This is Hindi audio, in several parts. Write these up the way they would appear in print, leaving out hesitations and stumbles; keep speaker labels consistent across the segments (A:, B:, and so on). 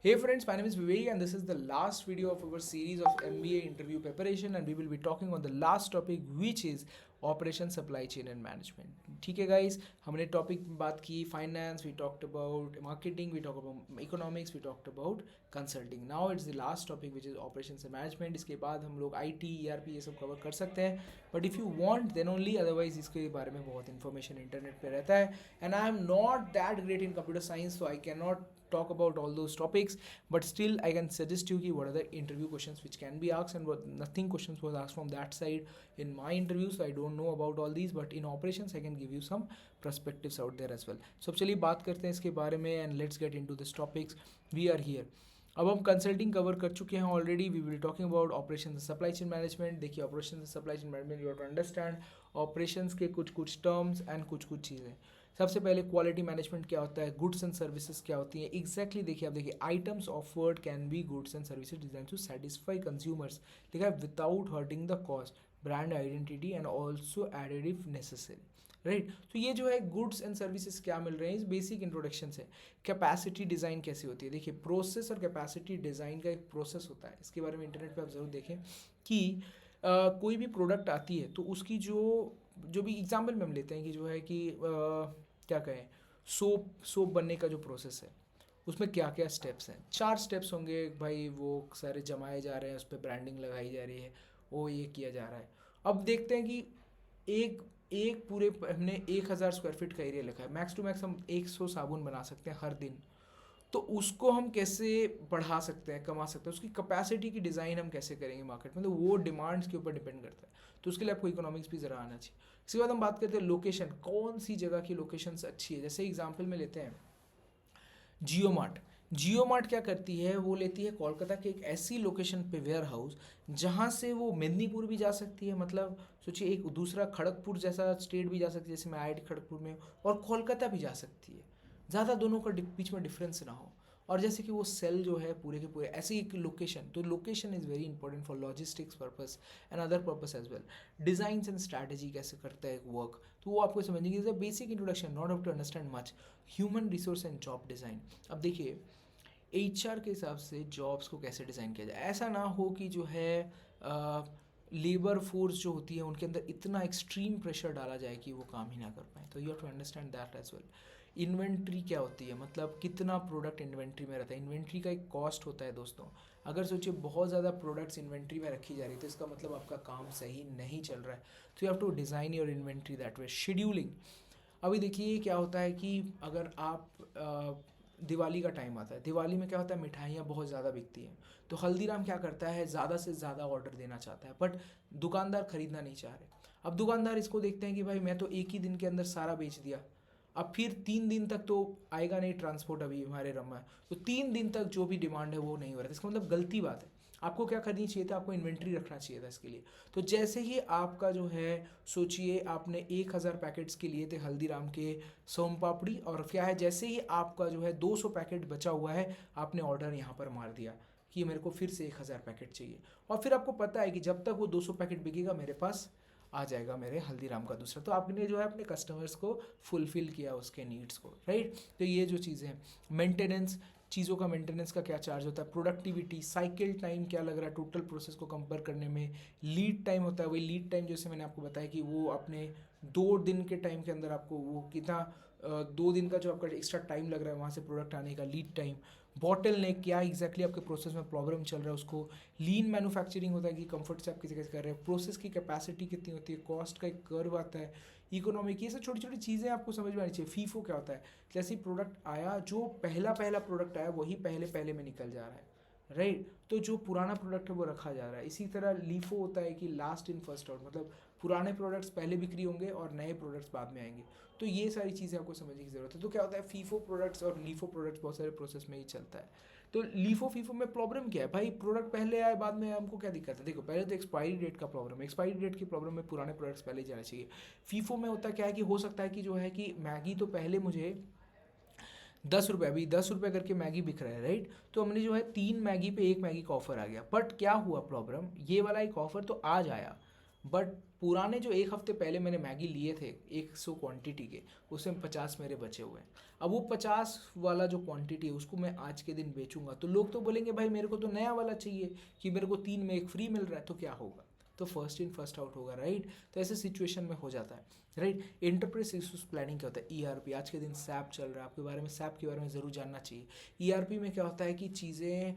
A: Hey friends, my name is Vivek and this is the last video of our series of MBA interview preparation and we will be talking on the last topic which is operation supply chain and management. ठीक है गाइस, हमने टॉपिक बात की finance, we talked about marketing, we talk about economics, we talked about consulting. Now it's the last topic which is operation and management. इसके बाद हम लोग IT, ERP ये सब कवर कर सकते हैं, but if you want then only, otherwise इसके बारे में बहुत इन्फॉर्मेशन इंटरनेट पे रहता है and I am not that great in computer science, so I can not talk about all those topics, but still I can suggest you what are the interview questions which can be asked, and what nothing questions was asked from that side in my interview, so I don't know about all these, but in operations I can give you some perspectives out there as well. So अब चलिए बात करते हैं इसके बारे में and let's get into this topics. We are here. अब हम कंसल्टिंग कवर कर चुके हैं already. We will talking about operation supply chain management. देखिए operation supply chain management you have to understand operations के कुछ टर्म्स एंड कुछ चीज़ें. सबसे पहले क्वालिटी मैनेजमेंट क्या होता है, गुड्स एंड सर्विसेज क्या होती हैं एग्जैक्टली. देखिए आप देखिए items offered can be goods and services design to satisfy consumers. लिखा है without hurting the cost, brand identity and also added if necessary. Right, तो ये जो है गुड्स एंड सर्विसेज क्या मिल रहे हैं, इस बेसिक इंट्रोडक्शन से. कैपेसिटी डिज़ाइन कैसी होती है, देखिए प्रोसेस और कैपेसिटी डिज़ाइन का एक प्रोसेस होता है. इसके बारे में इंटरनेट पे आप ज़रूर देखें कि कोई भी प्रोडक्ट आती है तो उसकी जो भी एग्जाम्पल में हम लेते हैं कि जो है कि क्या कहें, सोप बनने का जो प्रोसेस है उसमें क्या क्या स्टेप्स हैं. 4 स्टेप्स होंगे भाई, वो सारे जमाए जा रहे हैं, उस पर ब्रांडिंग लगाई जा रही है, वो ये किया जा रहा है. अब देखते हैं कि एक एक पूरे हमने 1000 स्क्वायर फीट का एरिया लिखा है, मैक्स टू मैक्स हम 100 साबुन बना सकते हैं हर दिन. तो उसको हम कैसे बढ़ा सकते हैं, कमा सकते हैं, उसकी कैपेसिटी की डिज़ाइन हम कैसे करेंगे मार्केट में, तो वो डिमांड्स के ऊपर डिपेंड करता है. तो उसके लिए आपको इकोनॉमिक्स भी ज़रा आना चाहिए. इसके बाद हम बात करते हैं लोकेशन, कौन सी जगह की लोकेशन अच्छी है. जैसे एग्जाम्पल में लेते हैं जियो मार्ट. जियो मार्ट क्या करती है, वो लेती है कोलकाता के एक ऐसी लोकेशन पे वेयर हाउस जहाँ से वो मेदिनीपुर भी जा सकती है, मतलब सोचिए एक दूसरा खड़गपुर जैसा स्टेट भी जा सकती है, जैसे मैं IIT खड़गपुर में, और कोलकाता भी जा सकती है. ज़्यादा दोनों का बीच में डिफरेंस ना हो. और जैसे कि वो सेल जो है पूरे के पूरे ऐसी एक लोकेशन, तो location is very important for logistics purpose and other purpose as well. Designs and strategy कैसे करता है एक वर्क, तो वो आपको समझने की basic introduction, not how to understand much. Human resource and job design. अब देखिए HR के हिसाब से जॉब्स को कैसे डिज़ाइन किया जाए, ऐसा ना हो कि जो है लेबर फोर्स जो होती है उनके अंदर इतना एक्सट्रीम प्रेशर डाला जाए कि वो काम ही ना कर पाए. तो you have to understand that as well. Inventory क्या होती है, मतलब कितना प्रोडक्ट इन्वेंट्री में रहता है. इन्वेंट्री का एक कॉस्ट होता है दोस्तों. अगर सोचिए बहुत ज़्यादा प्रोडक्ट्स इन्वेंट्री में रखी जा रही है तो इसका मतलब आपका काम सही नहीं चल रहा है. तो you have to design your inventory that way. Scheduling. अभी देखिए क्या होता है कि अगर आप दिवाली का टाइम आता है, दिवाली में क्या होता है, मिठाइयाँ बहुत ज़्यादा बिकती हैं. तो हल्दीराम क्या करता है, ज़्यादा से ज़्यादा ऑर्डर देना चाहता है, बट दुकानदार खरीदना नहीं चाह रहे. अब दुकानदार इसको देखते हैं कि भाई मैं तो एक ही दिन के अंदर सारा बेच दिया, अब फिर 3 दिन तक तो आएगा नहीं ट्रांसपोर्ट, अभी हमारे रमा है, तो 3 दिन तक जो भी डिमांड है वो नहीं हो रहा था. इसका मतलब गलती बात है. आपको क्या करनी चाहिए था, आपको इन्वेंट्री रखना चाहिए था इसके लिए. तो जैसे ही आपका जो है, सोचिए आपने 1000 पैकेट्स के लिए थे हल्दीराम के सोम पापड़ी, और क्या है जैसे ही आपका जो है 200 पैकेट बचा हुआ है, आपने ऑर्डर यहाँ पर मार दिया कि मेरे को फिर से 1000 पैकेट चाहिए. और फिर आपको पता है कि जब तक वो 200 पैकेट बिकेगा मेरे पास आ जाएगा मेरे हल्दीराम का दूसरा. तो आपने जो है अपने कस्टमर्स को फुलफिल किया उसके नीड्स को, राइट. तो ये जो चीज़ें हैं, मेंटेनेंस, चीज़ों का मेंटेनेंस का क्या चार्ज होता है, प्रोडक्टिविटी, साइकिल टाइम क्या लग रहा है टोटल प्रोसेस को कंपेयर करने में, लीड टाइम होता है. वही लीड टाइम जैसे मैंने आपको बताया कि वो अपने 2 दिन के टाइम के अंदर आपको वो कितना 2 दिन का जो आपका एक्स्ट्रा टाइम लग रहा है वहाँ से प्रोडक्ट आने का, लीड टाइम. बॉटल नेक, क्या एग्जैक्टली आपके प्रोसेस में प्रॉब्लम चल रहा है उसको. लीन मैन्युफैक्चरिंग होता है कि कंफर्ट से आप किसी कैसे कर रहे हैं, प्रोसेस की कैपेसिटी कितनी होती है, कॉस्ट का एक कर्व आता है, इकोनॉमिक, ये सब छोटी छोटी चीज़ें आपको समझ में आनी चाहिए. फीफो क्या होता है, जैसे प्रोडक्ट आया, जो पहला प्रोडक्ट आया वही पहले पहले में निकल जा रहा है, राइट. तो जो पुराना प्रोडक्ट है वो रखा जा रहा है. इसी तरह लीफो होता है कि लास्ट इन फर्स्ट आउट, मतलब पुराने प्रोडक्ट्स पहले बिक्री होंगे और नए प्रोडक्ट्स बाद में आएंगे. तो ये सारी चीज़ें आपको समझने की ज़रूरत है. तो क्या होता है, फीफो प्रोडक्ट्स और लीफो प्रोडक्ट्स बहुत सारे प्रोसेस में ही चलता है. तो लीफो फीफो में प्रॉब्लम क्या है भाई, प्रोडक्ट पहले आए बाद में हमको क्या दिक्कत है. देखो पहले तो एक्सपायरी डेट का प्रॉब्लम है, एक्सपायरी डेट की प्रॉब्लम में पुराने प्रोडक्ट्स पहले ही जाना चाहिए. फीफो में होता क्या है कि हो सकता है कि जो है कि मैगी तो पहले मुझे 10 रुपये, अभी 10 रुपये करके मैगी बिक रहा है, राइट. तो हमने जो है 3 मैगी पे 1 मैगी का ऑफर आ गया, बट क्या हुआ प्रॉब्लम, ये वाला एक ऑफर तो आज आया, बट पुराने जो एक हफ्ते पहले मैंने मैगी लिए थे 100 क्वांटिटी के, उसमें 50 मेरे बचे हुए हैं। अब वो 50 वाला जो क्वांटिटी है उसको मैं आज के दिन बेचूंगा तो लोग तो बोलेंगे भाई मेरे को तो नया वाला चाहिए, कि मेरे को 3 में 1 फ्री मिल रहा है, तो क्या होगा? तो फर्स्ट इन फर्स्ट आउट होगा, राइट? तो ऐसे सिचुएशन में हो जाता है, राइट? एंटरप्राइज रिसोर्स प्लानिंग क्या होता है? ईआरपी। आज के दिन सैप चल रहा है, आपके बारे में सैप के बारे में ज़रूर जानना चाहिए। ईआरपी में क्या होता है कि चीज़ें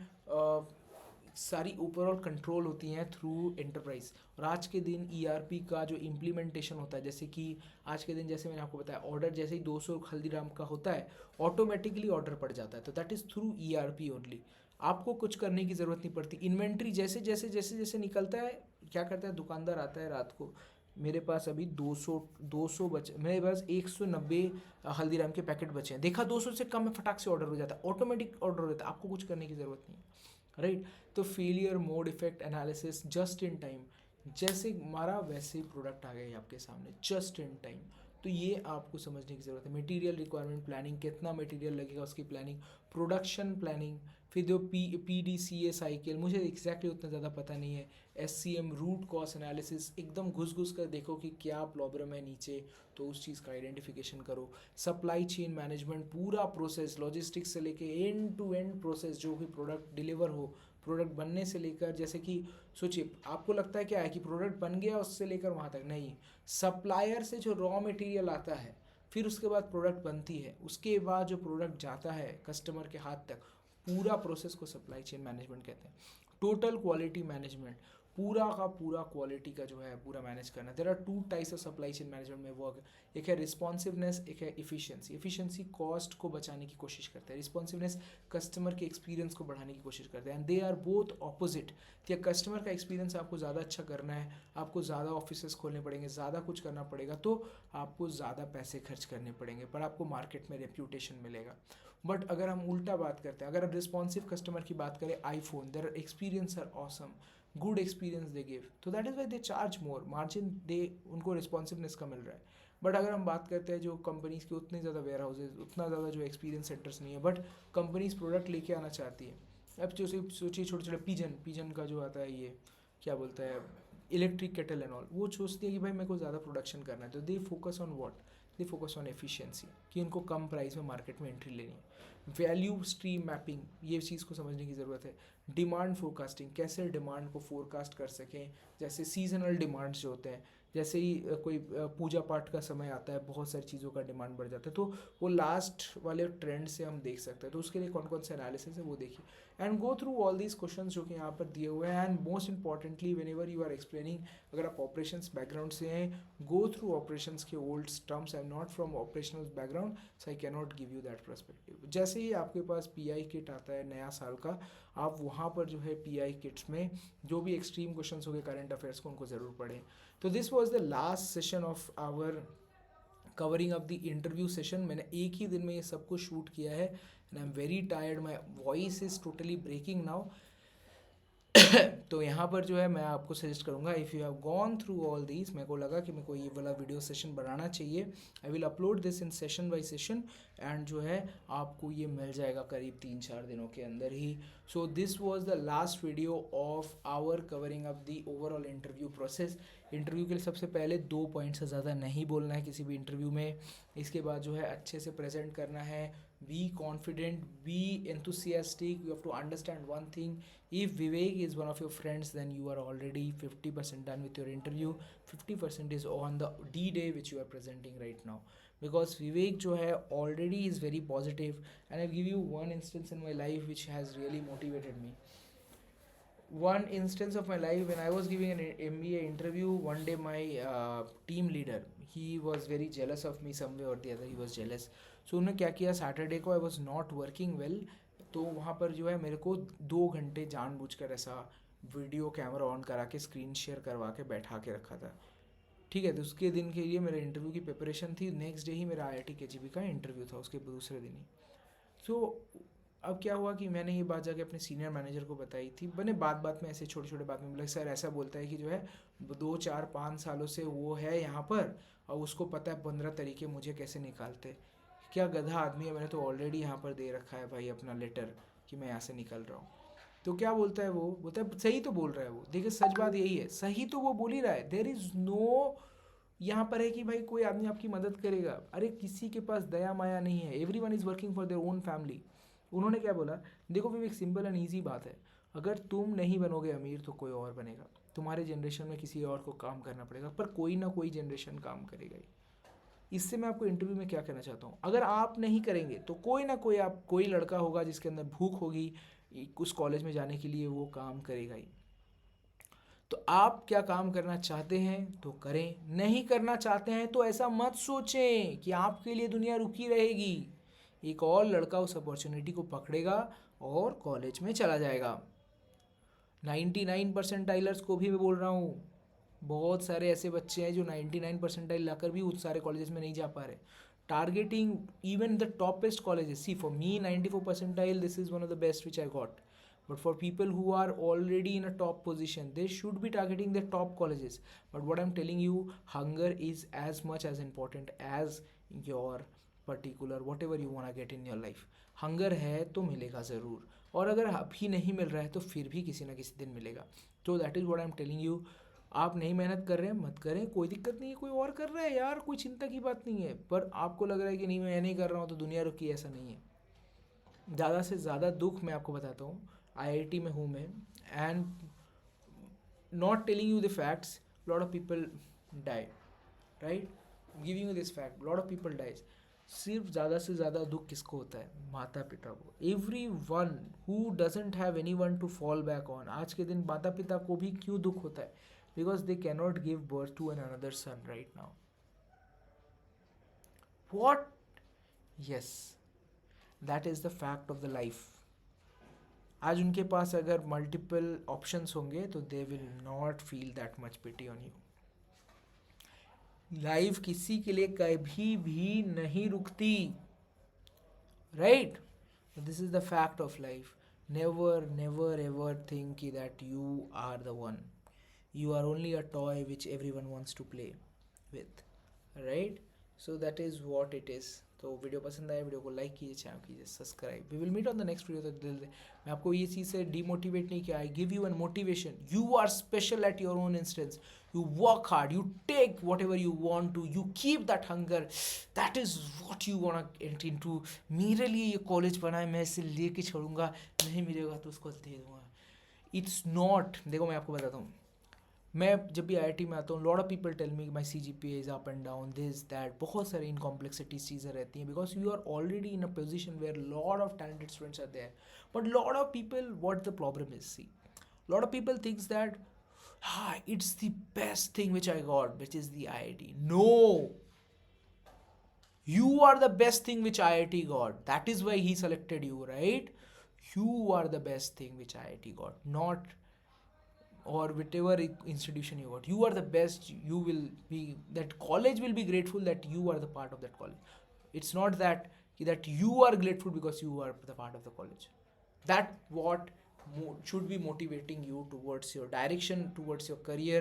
A: सारी ओवरऑल कंट्रोल होती हैं थ्रू एंटरप्राइज। और आज के दिन ईआरपी का जो इम्प्लीमेंटेशन होता है, जैसे कि आज के दिन जैसे मैंने आपको बताया, ऑर्डर जैसे ही 200 हल्दीराम का होता है ऑटोमेटिकली ऑर्डर पड़ जाता है, तो that is through ERP only. आपको कुछ करने की ज़रूरत नहीं पड़ती। इन्वेंट्री जैसे जैसे जैसे जैसे निकलता है, क्या करता है दुकानदार, आता है रात को, मेरे पास अभी 200 बचे, मेरे पास 190 हल्दीराम के पैकेट बचे हैं, देखा 200 से कम में फटाक से ऑर्डर हो जाता है, ऑटोमेटिक ऑर्डर हो जाता है, आपको कुछ करने की ज़रूरत नहीं है, राइट? तो failure mode effect analysis just in time, जैसे मारा वैसे ही प्रोडक्ट आ गया आपके सामने जस्ट इन टाइम। तो ये आपको समझने की ज़रूरत है। मटेरियल रिक्वायरमेंट प्लानिंग, कितना मटेरियल लगेगा उसकी प्लानिंग, प्रोडक्शन प्लानिंग, फिर जो P D C A cycle, मुझे एग्जैक्टली उतना ज़्यादा पता नहीं है। S C M, root cause analysis, एकदम घुस घुस कर देखो कि क्या प्रॉब्लम है नीचे, तो उस चीज़ का आइडेंटिफिकेशन करो। सप्लाई चेन मैनेजमेंट, पूरा प्रोसेस, लॉजिस्टिक्स से लेके एंड टू एंड प्रोसेस, जो भी प्रोडक्ट डिलीवर हो, प्रोडक्ट बनने से लेकर, जैसे कि सोचिए आपको लगता है क्या है कि प्रोडक्ट बन गया उससे लेकर वहाँ तक नहीं, सप्लायर से जो रॉ मटेरियल आता है, फिर उसके बाद प्रोडक्ट बनती है, उसके बाद जो प्रोडक्ट जाता है कस्टमर के हाथ तक, पूरा प्रोसेस को सप्लाई चेन मैनेजमेंट कहते हैं। टोटल क्वालिटी मैनेजमेंट, पूरा का पूरा क्वालिटी का जो है पूरा मैनेज करना। There are two types of supply chain management में वर्क, एक है रिस्पॉन्सिवनेस, एक है इफिशियंसी। इफिशियंसी कॉस्ट को बचाने की कोशिश करता है, रिस्पॉन्सिवनेस कस्टमर के एक्सपीरियंस को बढ़ाने की कोशिश करते हैं, and they are both opposite. या कस्टमर का एक्सपीरियंस आपको ज़्यादा अच्छा करना है, आपको ज़्यादा ऑफिसेस खोलने पड़ेंगे, ज़्यादा कुछ करना पड़ेगा, तो आपको ज़्यादा पैसे खर्च करने पड़ेंगे, पर आपको मार्केट में रेप्यूटेशन मिलेगा। बट अगर हम उल्टा बात करते हैं, अगर हम रिस्पॉन्सिव कस्टमर की बात करें, iPhone, there experience are awesome, good experience they give, तो that is why they charge more margin, they उनको रिस्पॉन्सिवनेस का मिल रहा है। बट अगर हम बात करते हैं जो कंपनीज़ के उतने ज़्यादा वेयर हाउसेज, उतना ज़्यादा जो एक्सपीरियंस सेंटर्स नहीं है, बट कंपनीज प्रोडक्ट लेके आना चाहती है। अब जो सोचिए छोटे छोटे पिजन का जो आता है, ये क्या बोलता है, इलेक्ट्रिक केटल एंड ऑल, वो सोचती है कि भाई मेरे को ज़्यादा प्रोडक्शन करना है, तो they focus on what, they focus on efficiency, कि उनको कम प्राइस में मार्केट में एंट्री लेनी है। वैल्यू स्ट्रीम मैपिंग, ये चीज़ को समझने की ज़रूरत है। डिमांड फोरकास्टिंग, कैसे डिमांड को फोरकास्ट कर सकें, जैसे सीजनल डिमांड्स जो होते हैं, जैसे ही कोई पूजा पाठ का समय आता है, बहुत सारी चीज़ों का डिमांड बढ़ जाता है, तो वो लास्ट वाले ट्रेंड से हम देख सकते हैं, तो उसके लिए कौन कौन से एनालिसिस है वो देखिए, and go through all these questions जो कि यहाँ पर दिए हुए हैं। And most importantly whenever you are explaining, अगर आप ऑपरेशंस बैकग्राउंड से हैं, गो थ्रू ऑपरेशंस के old terms. I am not from operational background, so I can not give you that perspective. जैसे ही आपके पास पी किट आता है नया साल का, आप वहाँ पर जो है पी किट्स में जो भी एक्सट्रीम क्वेश्चन हो गए करंट अफेयर्स को, उनको ज़रूर पढ़ें। तो this was the last session of our covering up the interview session. मैंने एक ही दिन में ये सब कुछ शूट किया है, and I am very tired, my voice is totally breaking now. तो यहाँ पर जो है मैं आपको सजेस्ट करूँगा, if you have gone through all these, मेरे को लगा कि मेरे को ये वाला वीडियो सेशन बनाना चाहिए, I will upload this in session by session, and जो है आपको ये मिल जाएगा करीब 3-4 दिनों के अंदर ही। So this was the last video of our covering up the overall interview process. Interview के लिए सबसे पहले 2 पॉइंट से ज़्यादा नहीं बोलना है किसी भी इंटरव्यू में। इसके बाद जो है अच्छे से प्रेजेंट करना है, be confident, be enthusiastic, you have to understand one thing, if Vivek is one of your friends, then you are already 50% done with your interview, 50% is on the D-Day which you are presenting right now, because Vivek jo hai already is very positive, and I'll give you one instance in my life which has really motivated me. One instance of my life, when I was giving an MBA interview, one day my team leader, he was very jealous of me some way or the other, he was jealous. So उन्होंने क्या किया, सैटरडे को I was not working well, तो वहाँ पर जो है मेरे को 2 घंटे जानबूझकर ऐसा वीडियो कैमरा ऑन करा के स्क्रीन शेयर करवा के बैठा के रखा था। ठीक है, तो उसके दिन के लिए मेरे इंटरव्यू की प्रिपरेशन थी, नेक्स्ट डे ही मेरा IIT KGP का इंटरव्यू था, उसके दूसरे दिन ही। सो अब क्या हुआ कि मैंने ये बात जाके अपने सीनियर मैनेजर को बताई थी। मैंने बात बात में ऐसे छोटे छोटे बात में बोला, सर ऐसा बोलता है कि जो है 2-4-5 सालों से वो है यहाँ पर, और उसको पता है 15 तरीके मुझे कैसे निकालते। क्या गधा आदमी है, मैंने तो ऑलरेडी यहाँ पर दे रखा है भाई अपना लेटर कि मैं यहाँ से निकल रहा हूँ। तो क्या बोलता है वो, बोलता है सही तो बोल रहा है वो, देखिए सच बात यही है, सही तो वो बोल ही रहा है। देयर इज़ नो यहाँ पर है कि भाई कोई आदमी आपकी मदद करेगा, अरे किसी के पास दया माया नहीं है, every one is working for their own family. उन्होंने क्या बोला, देखो भी एक सिंपल एंड ईजी बात है, अगर तुम नहीं बनोगे अमीर तो कोई और बनेगा, तुम्हारे जनरेशन में किसी और को काम करना पड़ेगा, पर कोई ना कोई जनरेशन काम करेगा ही। इससे मैं आपको इंटरव्यू में क्या कहना चाहता हूँ, अगर आप नहीं करेंगे तो कोई ना कोई, आप कोई लड़का होगा जिसके अंदर भूख होगी, उस कॉलेज में जाने के लिए वो काम करेगा ही। तो आप क्या काम करना चाहते हैं तो करें, नहीं करना चाहते हैं तो ऐसा मत सोचें कि आपके लिए दुनिया रुकी रहेगी। एक और लड़का उस अपॉर्चुनिटी को पकड़ेगा और कॉलेज में चला जाएगा। 99 परसेंटाइलर्स को भी मैं बोल रहा हूँ, बहुत सारे ऐसे बच्चे हैं जो 99 परसेंटाइल लाकर भी उस सारे कॉलेजेस में नहीं जा पा रहे। Targeting even the toppest colleges, see for me 94 percentile this is one of the best which I got, but for people who are already in a top position they should be targeting the top colleges. But what I'm telling you, hunger is as much as important as your particular whatever you want to get in your life. Hunger है तो मिलेगा ज़रूर, और अगर अभी नहीं मिल रहा है तो फिर भी किसी ना किसी दिन मिलेगा। तो that is what I am telling you. आप नहीं मेहनत कर रहे हैं मत करें, कोई दिक्कत नहीं है, कोई और कर रहा है यार, कोई चिंता की बात नहीं है। पर आपको लग रहा है कि नहीं मैं नहीं कर रहा हूँ तो दुनिया रुकी, ऐसा नहीं है। ज़्यादा से ज़्यादा दुख मैं आपको बताता हूँ, आईआईटी में हूँ मैं, and not telling you the facts, lot of people die, right, giving you this fact, lot of people dies. सिर्फ ज़्यादा से ज़्यादा दुख किसको होता है, माता पिता को। Every one who doesn't have any one two fall back on. आज के दिन माता पिता को भी क्यों दुख होता है, because they cannot give birth to an another son right now. What, yes, that is the fact of the life. आज उनके पास अगर मल्टीपल ऑप्शंस होंगे तो they will not feel that much pity on you. Life किसी के लिए कभी भी नहीं रुकती, right, this is the fact of life. Never never ever think that you are the one, you are only a toy which everyone wants to play with, right? So that is what it is. तो वीडियो पसंद आए, वीडियो को लाइक कीजिए, चैनल कीजिए subscribe. We will meet on the next video. तो मैं आपको ये चीज़ से डीमोटिवेट नहीं किया, I give you an motivation. You are special at your own instance, you work hard, you take whatever you want to, you keep that hunger, that is what you want ant in to. मेरे लिए ये कॉलेज बना है, मैं इसे लेके छोड़ूंगा, नहीं मिलेगा तो उसको दे दूँगा। इट्स नॉट, देखो मैं आपको बताता हूँ, मैं जब भी आईआईटी में आता हूँ, lot of people tell me my CGPA is up and down, this that, बहुत सारी इनकॉम्प्लेक्सिटीज चीज़ें रहती हैं, because you are already in a position where lot of talented students are there. But lot of people, what the problem is, see, lot of people thinks that it's the best thing which I got, which is the IIT. No, you are the best thing which IIT got. That is why he selected you, right? You are the best thing which IIT got, not or whatever institution you got. You are the best. You will be, that college will be grateful that you are the part of that college. It's not that you are grateful because you are the part of the college. That what should be motivating you towards your direction, towards your career.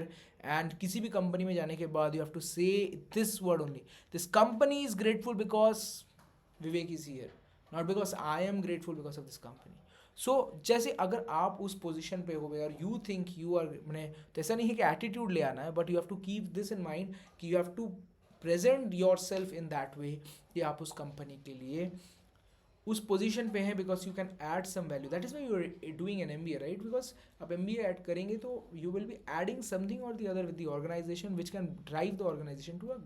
A: And किसी भी कंपनी में जाने के बाद you have to say this word only, this company is grateful because Vivek is here, not because I am grateful because of this company. सो जैसे अगर आप उस पोजिशन पे हो और यू थिंक यू आर, मैंने तो ऐसा नहीं है कि एटीट्यूड ले आना है, but you have to keep this in mind कि you have to present yourself in that way कि आप उस कंपनी के लिए उस पोजीशन पे हैं, because you can add some value. That is why you are doing an MBA, right? Because आप MBA ऐड करेंगे तो you will be adding something or the other with the organisation which can drive the organisation to a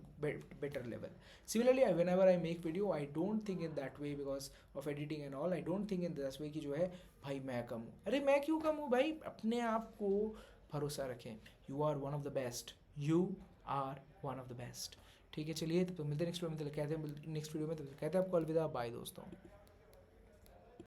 A: better level. Similarly, whenever I make video, I don't think in that way because of editing and all. I don't think in this way कि जो है भाई मैं कम हूँ। अरे मैं क्यों कम हूँ भाई? अपने आप को भरोसा रखें। You are one of the best. You are one of the best. ठीक है, चलिए तो मिलते हैं नेक्स्ट वीडियो में, कहते हैं नेक्स्ट वीडियो में, कहते हैं आपको अलविदा, बाय दोस्तों।